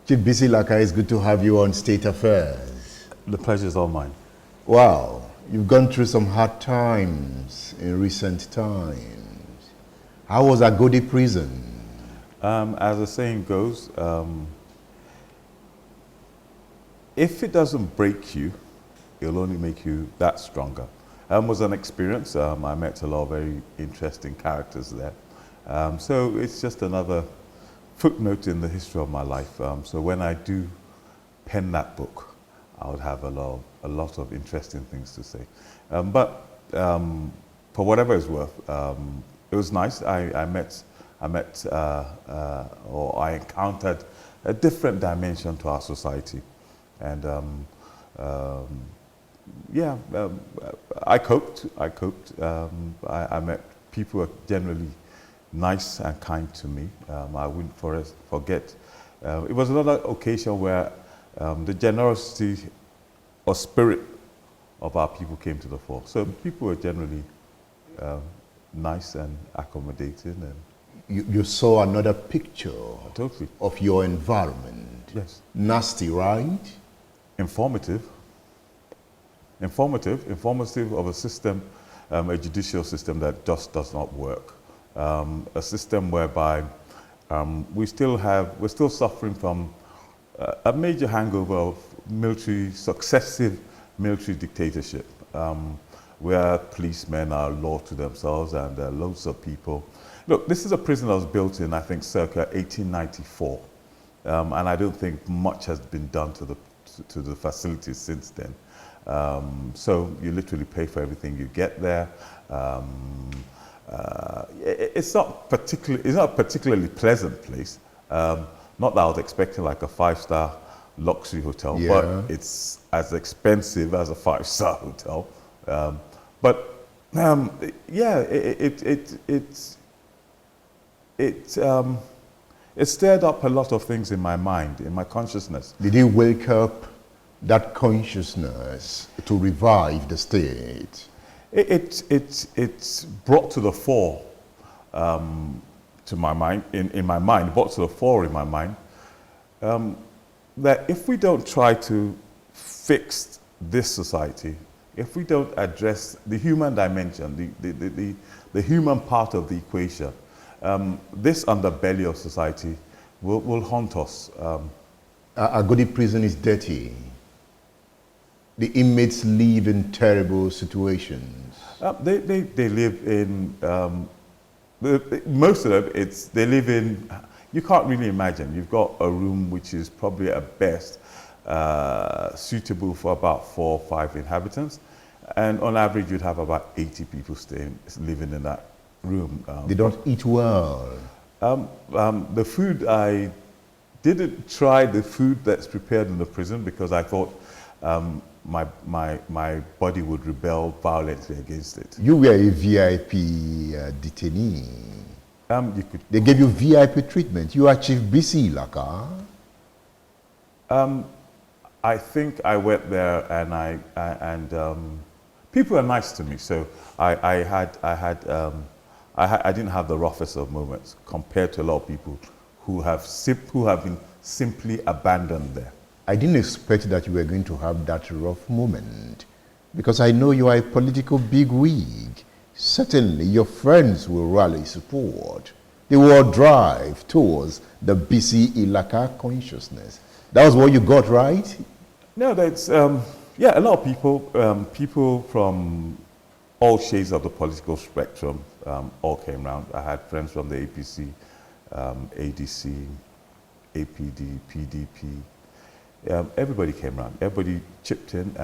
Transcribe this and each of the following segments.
Chief Bisi Ilaka, it's good to have you on State Affairs. The pleasure is all mine. Wow, you've gone through some hard times in recent times. How was Agodi prison? As the saying goes, if it doesn't break you, it'll only make you that stronger. It was an experience. I met a lot of very interesting characters there. So it's just another footnote in the history of my life. So when I do pen that book, I would have a lot of interesting things to say. But for whatever it's worth, it was nice. I encountered a different dimension to our society, and I coped. I met people who are generally nice and kind to me. I wouldn't forget. It was another occasion where the generosity or spirit of our people came to the fore. So people were generally nice and accommodating. And you saw another picture totally of your environment. Yes. Nasty, right? Informative of a system, a judicial system that just does not work. A system whereby we're still suffering from a major hangover of successive military dictatorship, where policemen are law to themselves and there are loads of people. Look, this is a prison that was built in, I think, circa 1894, and I don't think much has been done to the facilities since then. So you literally pay for everything you get there. It's not a particularly pleasant place. Not that I was expecting like a 5-star luxury hotel, yeah, but it's as expensive as a 5-star hotel. It stirred up a lot of things in my mind, in my consciousness. Did you wake up that consciousness to revive the state? It's brought to the fore to my mind, in my mind, brought to the fore in my mind, that if we don't try to fix this society, if we don't address the human dimension, the human part of the equation, this underbelly of society will haunt us. Agodi prison is dirty. The inmates live in terrible situations. They live in, most of them, they live in, you can't really imagine. You've got a room which is probably at best suitable for about 4 or 5 inhabitants. And on average, you'd have about 80 people living in that room. They don't eat well. The food, I didn't try the food that's prepared in the prison because I thought my body would rebel violently against it. You were a VIP detainee. They gave you VIP treatment. You are Chief Bisi Ilaka. I think I went there and people are nice to me. So I didn't have the roughest of moments compared to a lot of people who have been simply abandoned there. I didn't expect that you were going to have that rough moment because I know you are a political bigwig. Certainly your friends will rally support. They will drive towards the Bisi Ilaka consciousness. That was what you got, right? No, that's, yeah, a lot of people from all shades of the political spectrum all came around. I had friends from the APC, ADC, APD, PDP. Everybody came around. Everybody chipped in.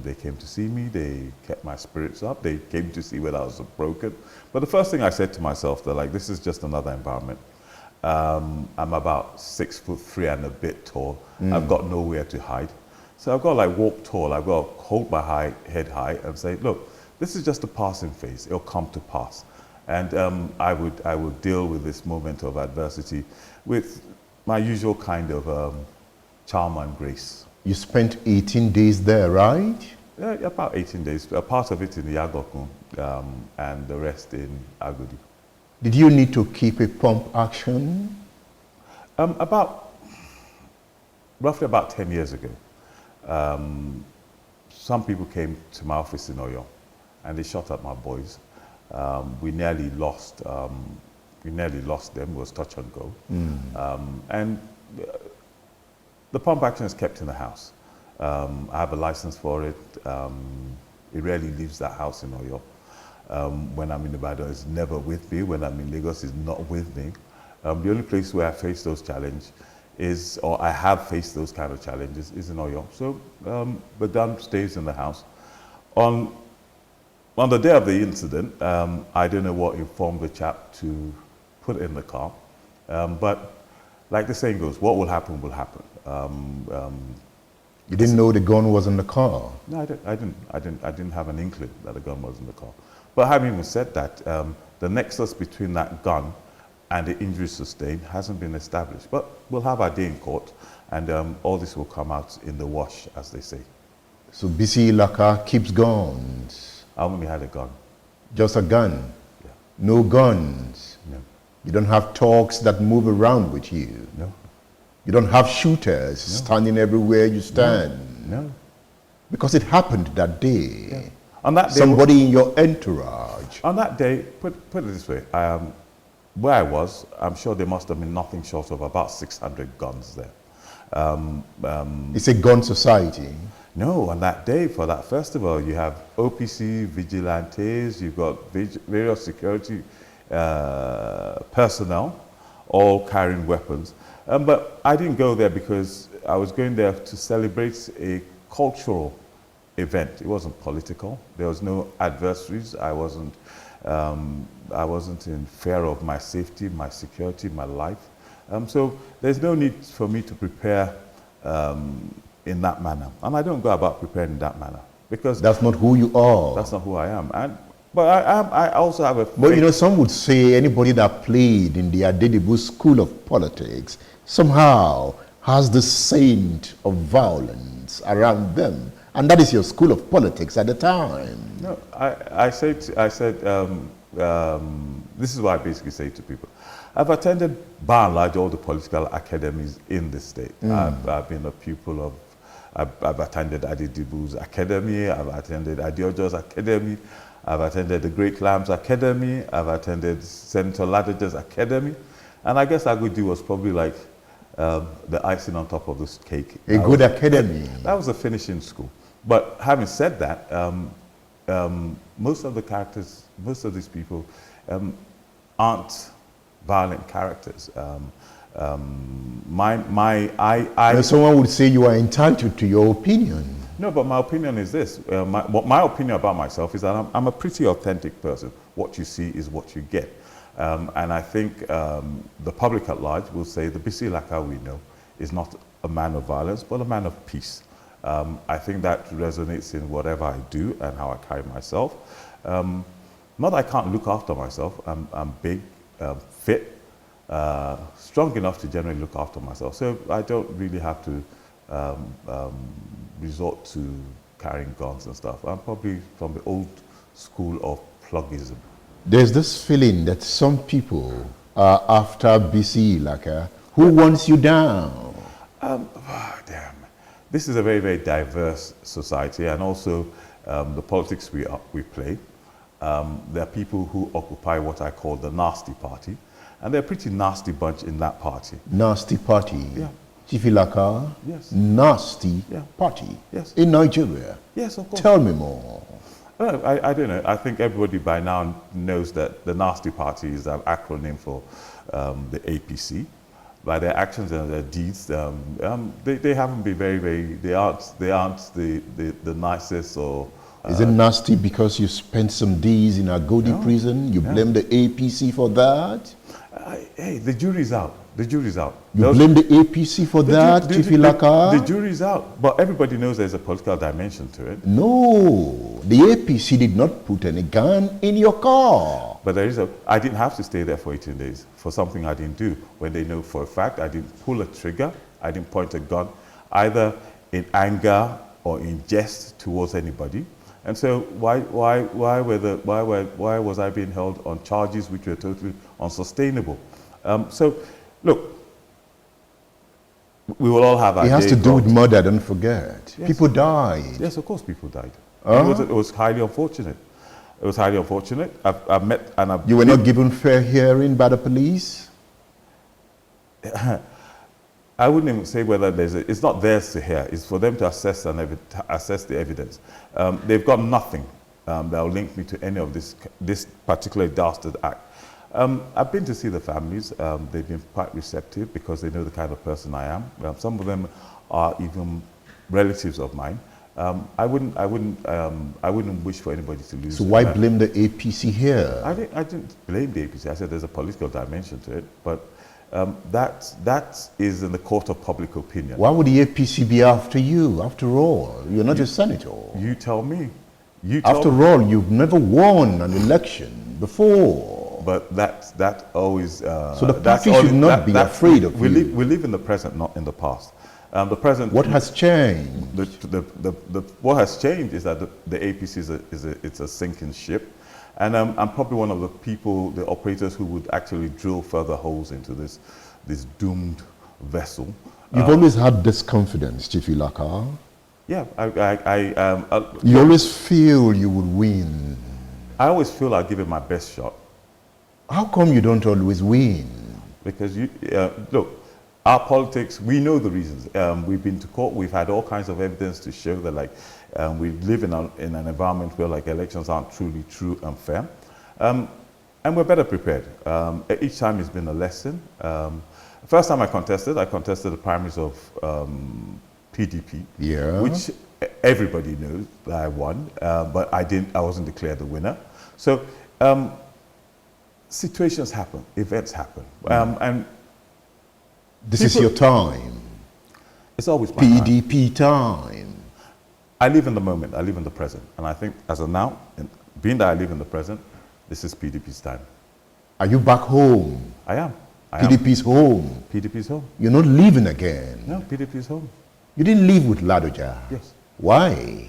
They came to see me. They kept my spirits up. They came to see whether I was broken. But the first thing I said to myself, they're like, this is just another environment. I'm about 6'3" and a bit tall. I've got nowhere to hide. So I've got to like walk tall. I've got to hold my head high and say, look, this is just a passing phase. It'll come to pass. And I would deal with this moment of adversity with my usual kind of charm and grace. You spent 18 days there, right? Yeah, about 18 days. A part of it in the Yagokun and the rest in Agodi. Did you need to keep a pump action? roughly about 10 years ago, some people came to my office in Oyo, and they shot at my boys. We nearly lost them. It was touch and go. And the pump action is kept in the house. I have a license for it. It rarely leaves that house in Oyo. When I'm in Ibadan, it's never with me. When I'm in Lagos, it's not with me. The only place where I face those challenges is, or I have faced those kind of challenges, is in Oyo. So the gun stays in the house. On the day of the incident, I don't know what informed the chap to put it in the car. But like the saying goes, what will happen will happen. You didn't know the gun was in the car? No, I didn't have an inkling that the gun was in the car. But having even said that, the nexus between that gun and the injury sustained hasn't been established. But we'll have our day in court, and all this will come out in the wash, as they say. So Bisi Ilaka keeps guns? I only had a gun. Just a gun? Yeah. No guns? No. You don't have talks that move around with you? No. You don't have shooters standing everywhere you stand? No. Because it happened that day. Yeah. On that day, somebody in your entourage. On that day, put it this way, where I was, I'm sure there must have been nothing short of about 600 guns there. It's a gun society. No, on that day, for that festival, you have OPC, vigilantes, you've got various security personnel, all carrying weapons. But I didn't go there because I was going there to celebrate a cultural event. It wasn't political. There was no adversaries. I wasn't in fear of my safety, my security, my life. So there's no need for me to prepare in that manner. And I don't go about preparing in that manner because that's not who you are. That's not who I am. But I also have a faith. But you know, some would say anybody that played in the Adedibu school of politics somehow has the scent of violence around them. And that is your school of politics at the time. No, I said, this is what I basically say to people. I've attended, by and large, all the political academies in the state. I've been a pupil of, I've attended Adedibu's Academy, I've attended Adiojo's Academy, I've attended the Great Lamb's Academy, I've attended Senator Ladaja's Academy, and I guess Agudi was probably like the icing on top of this cake. A good academy. That was a finishing school. But having said that, most of the characters, most of these people aren't violent characters. Someone would say you are entitled to your opinion. No, but my opinion is this. My opinion about myself is that I'm a pretty authentic person. What you see is what you get. And I think the public at large will say the Bisi Ilaka we know is not a man of violence, but a man of peace. I think that resonates in whatever I do and how I carry myself. Not that I can't look after myself. I'm big, fit, strong enough to generally look after myself. So I don't really have to resort to carrying guns and stuff. I'm probably from the old school of plugism. There's this feeling that some people are after Bisi Ilaka. Who wants you down? Damn. This is a very, very diverse society, and also the politics we play. There are people who occupy what I call the nasty party, and they're a pretty nasty bunch in that party. Nasty party? Yeah. Chief Ilaka? Yes. Nasty party? Yes. In Nigeria? Yes, of course. Tell me more. I don't know. I think everybody by now knows that the nasty party is an acronym for the APC. By their actions and their deeds, they haven't been very, they aren't the nicest or... Is it nasty because you spent some days in Agodi prison? You blame the APC for that? Hey, the jury's out. The jury's out. You blame the APC for that, Chief Ilaka? The jury's out. But everybody knows there's a political dimension to it. No, the APC did not put any gun in your car. But there is I didn't have to stay there for 18 days for something I didn't do. When they know for a fact I didn't pull a trigger, I didn't point a gun, either in anger or in jest towards anybody. And so why was I being held on charges which were totally unsustainable? So, look, We will all have our It has to days do with out. murder, don't forget. Yes. People died. Yes, of course people died. Huh? It was highly unfortunate. It was highly unfortunate. I've met and I've... You were not given fair hearing by the police? I wouldn't even say whether it's not theirs to hear. It's for them to assess assess the evidence. They've got nothing that will link me to any of this particular dastard act. I've been to see the families. They've been quite receptive because they know the kind of person I am. Some of them are even relatives of mine. I wouldn't wish for anybody to lose. So why blame the APC here? I didn't blame the APC. I said there's a political dimension to it, but that is in the court of public opinion. Why would the APC be after you? After all, you're not a senator. You tell me. After all, you've never won an election before. But that always... so the party should not be afraid of you. We live in the present, not in the past. The present... What has changed? What has changed is that the APC it's a sinking ship. And I'm probably one of the people, the operators who would actually drill further holes into this doomed vessel. You've always had this confidence, Chief Ilaka. Yeah, you always feel you would win. I always feel I'll give it my best shot. How come you don't always win? Because look, our politics, we know the reasons. We've been to court, we've had all kinds of evidence to show that we live in an environment where elections aren't truly true and fair. And we're better prepared. Each time it's been a lesson. First time I contested the primaries of PDP, which everybody knows that I won, but I wasn't declared the winner. So situations happen, events happen, and this is your time. It's always my time. PDP time. I live in the moment, I live in the present, and I think as of now, being that I live in the present, this is PDP's time. Are you back home? I am. PDP's home. PDP's home. You're not leaving again. No, PDP's home. You didn't leave with Ladoja. Yes. Why?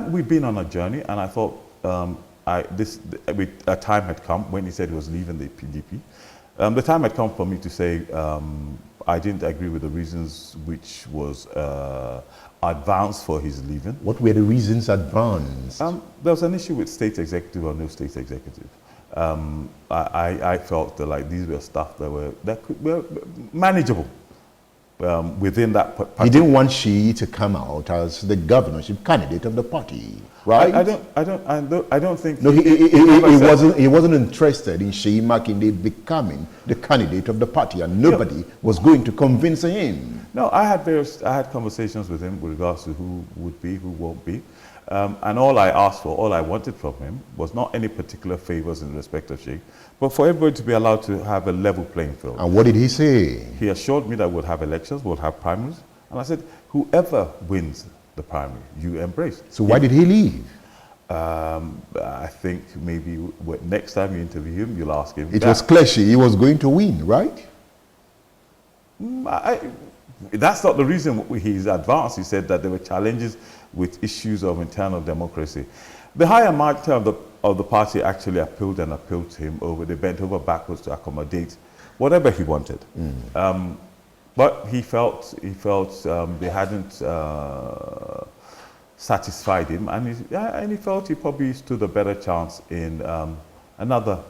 We've been on a journey, and I thought a time had come when he said he was leaving the PDP. The time had come for me to say I didn't agree with the reasons which was advanced for his leaving. What were the reasons advanced? There was an issue with state executive or no state executive. I felt that these were stuff that were manageable within that party. He didn't want she to come out as the governorship candidate of the party, right? I don't think. No, he wasn't interested in Sheyi Makinde becoming the candidate of the party, and nobody was going to convince him. No, I had conversations with him with regards to who would be, who won't be. And all I asked for, all I wanted from him was not any particular favors in respect of Sheyi, but for everybody to be allowed to have a level playing field. And what did he say? He assured me that we'll have elections, we'll have primaries. And I said, whoever wins the primary, you embrace. So why did he leave? I think maybe next time you interview him, you'll ask him. It was clear he was going to win, right? That's not the reason he's advanced. He said that there were challenges with issues of internal democracy. The higher margin of the party actually appealed to him over. They bent over backwards to accommodate whatever he wanted. But he felt they hadn't satisfied him, and he felt he probably stood a better chance in another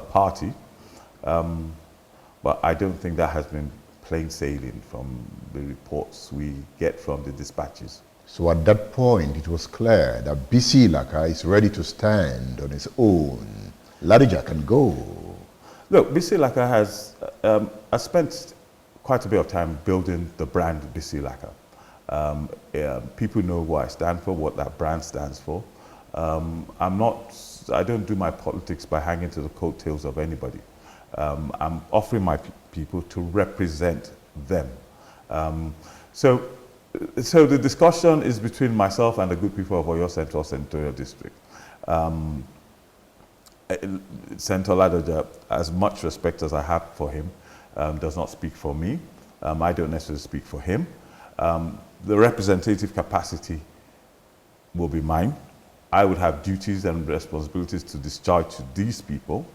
party. But I don't think that has been plain sailing from the reports we get from the dispatches. So at that point, it was clear that Bisi Ilaka is ready to stand on his own. Ladoja can go. Look, Bisi Ilaka has spent quite a bit of time building the brand Bisi Ilaka. People know what I stand for, what that brand stands for. I don't do my politics by hanging to the coattails of anybody. I'm offering my people to represent them. So the discussion is between myself and the good people of Oyo Central Senatorial District. Senator Ladoja, as much respect as I have for him, does not speak for me. I don't necessarily speak for him. The representative capacity will be mine. I would have duties and responsibilities to discharge to these people.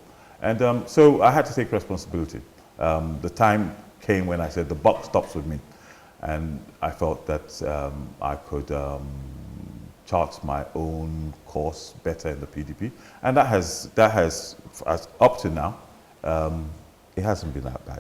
And so I had to take responsibility. The time came when I said the buck stops with me. And I felt that I could chart my own course better in the PDP. And that has up to now, it hasn't been that bad.